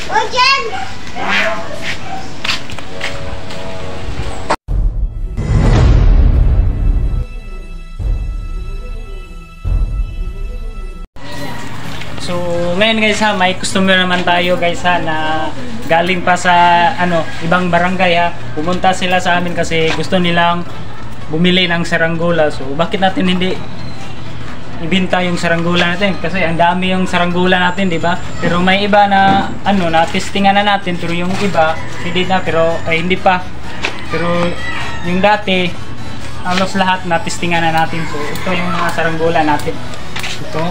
So ngayon guys ha, may customer naman tayo guys ha, na galing pa sa ibang barangay ha. Pumunta sila sa amin kasi gusto nilang bumili ng saranggola. So bakit natin hindi ibenta yung saranggola natin? Kasi ang dami yung saranggola natin, di ba? Pero may iba na na testingan na natin, pero yung iba hindi na, pero hindi pa. Pero yung dati halos lahat na testingan na natin. So ito yung mga saranggola natin. Ito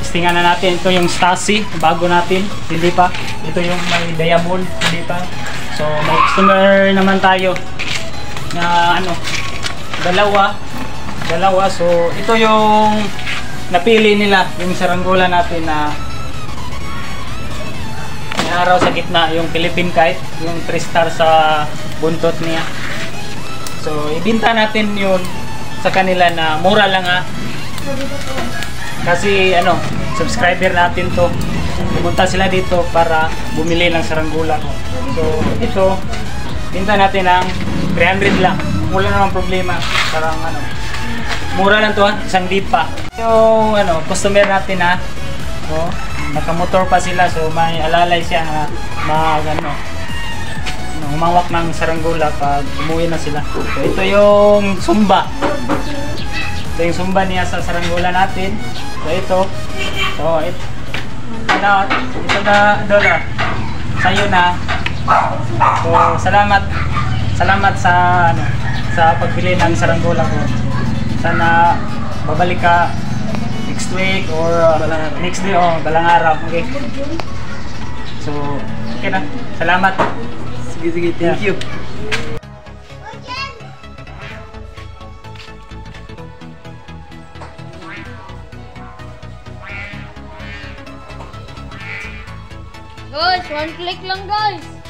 testingan na natin. Ito yung Stasi, bago natin, hindi pa. Ito yung may diamond, hindi pa. So may customer naman tayo na dalawa. So ito yung napili nila, yung saranggola natin na araw sa gitna, yung Philippine Kite, yung 3 star sa buntot niya. So ibenta natin yun sa kanila na mura lang ha. Kasi subscriber natin to, pumunta sila dito para bumili ng saranggola ko. So ito binta natin ng 300 lang, wala namang problema. Parang mura lang to ha, isang dipa. Yung customer natin ha, nakamotor pa sila, so may alalay siya na humawak ng saranggola pag umuwi na sila. So ito yung sumba. Ito yung sumba niya sa saranggola natin. So ito na dola sa'yo na. So salamat sa pagbili ng saranggola ko. Sana babalik ka next week or next day o balang araw. Okay. So okay na. Salamat. Sige, thank you. Guys, 1 click lang guys.